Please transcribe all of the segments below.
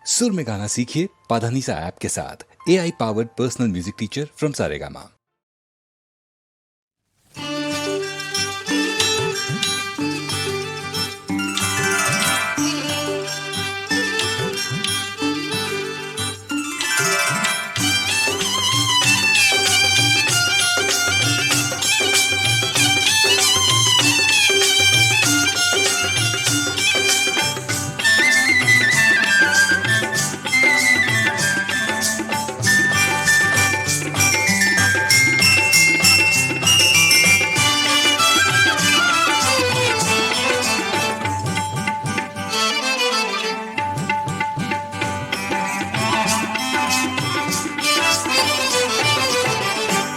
सुर में गाना सीखिए पाधानीसा ऐप के साथ। AI powered personal music teacher from Saregama.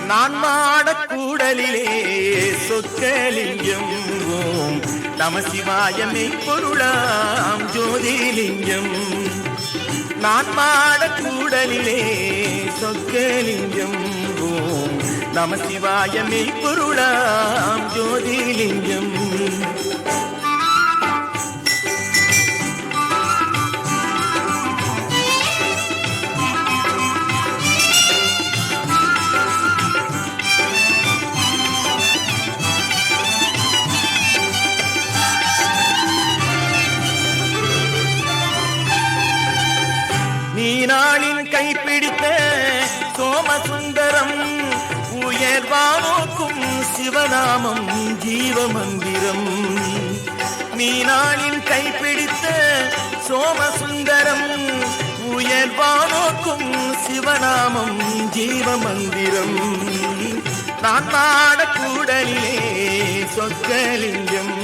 நான் மாடக்கூடலிலே சொக்கலிங்கம் ஓம் நமசிவாயமே பொருளாம் ஜோதிலிங்கம். நான் மாடக்கூடலிலே சொக்கலிங்கம் ஓம் நமசிவாயமே பொருளாம் ஜோதிலிங்கம். மீனாளின் கைப்பிடித்த சோமசுந்தரம் உயர்வானோக்கும் சிவநாமம் ஜீவமந்திரம். மீனாளின் கைப்பிடித்த சோமசுந்தரம் உயர்வானோக்கும் சிவநாமம் ஜீவமந்திரம். நான் மாடக்கூடலிலே சொக்கலிங்கம்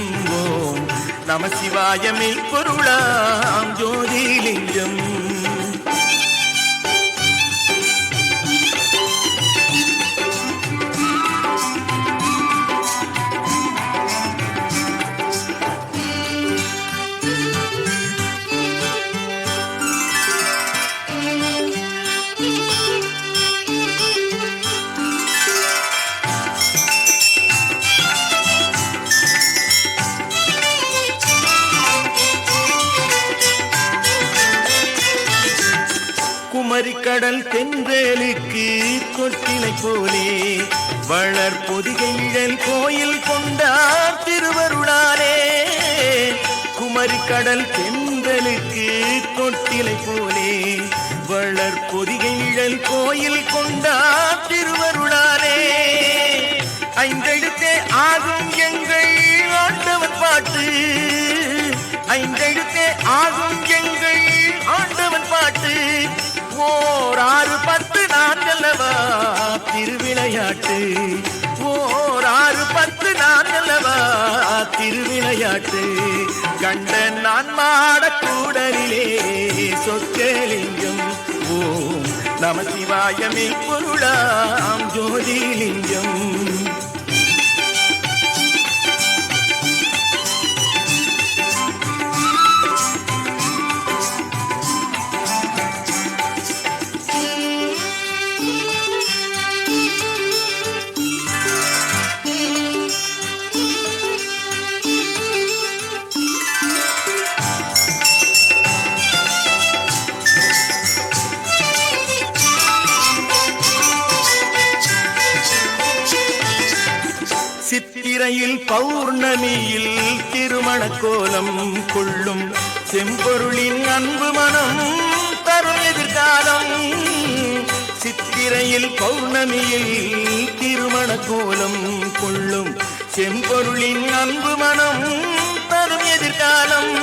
ஓம் நமசிவாயமே பொருளாம் ஜோதிலிங்கம். குமரிக்கடல் தென்றலுக்கு தொட்டிலை போலே வளர் பொதிகைகள் கோயில் கொண்டார் திருவருளாலே. குமரிக்கடல் தென்றலுக்கு தொட்டிலை போலே வளர் பொதிகைகள் கோயில் கொண்டார் திருவருளாலே. ஐந்தெழுத்தே ஆகும் எங்கள் ஆண்டவன் பாட்டு, ஐந்தெழுத்தே ஆகும் எங்கள் ஆண்டவன் பாட்டு. ஓர் 6 10 நான்கல்லவா திருவிளையாட்டு, ஓர் 6 10 நான்கல்லவா திருவிளையாட்டு. கண்ட நான் மாடக்கூடலிலே சொக்கலிங்கம் ஓம் நமசிவாயமே பொருளாம் ஜோதிலிங்கம். சித்திரையில் பௌர்ணமியில் திருமண கோலம் கொள்ளும் செம்பொருளின் அன்பு மனம் தரும் எதிர்காலம். சித்திரையில் பௌர்ணமியில் திருமண கோலம் கொள்ளும் செம்பொருளின் அன்பு மனம் தரும் எதிர்காலம்.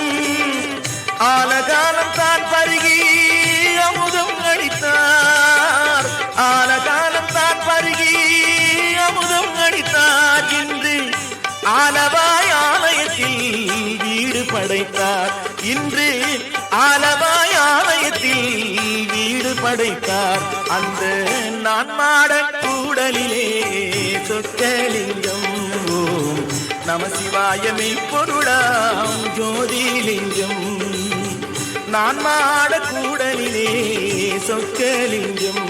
ஆலகாலம் தான் பருகி அமுதம் அளித்தார், ஆலகாலம் தான் பருகி அமுதம் அளித்தார். இன்று ஆலவாய் ஆலயத்தில் வீடு படைத்தார், இன்று ஆலவாய் ஆலயத்தில் வீடு படைத்தார். அந்த நான் மாடக்கூடலிலே சொக்கலிங்கம் ஓம் நமசிவாயமே பொருளாம் ஜோதிலிங்கம். நான் மாடக்கூடலிலே சொக்கலிங்கம்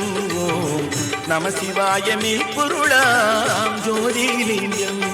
ஓம் நமசிவாயமே பொருளாம் ஜோதிலிங்கம்.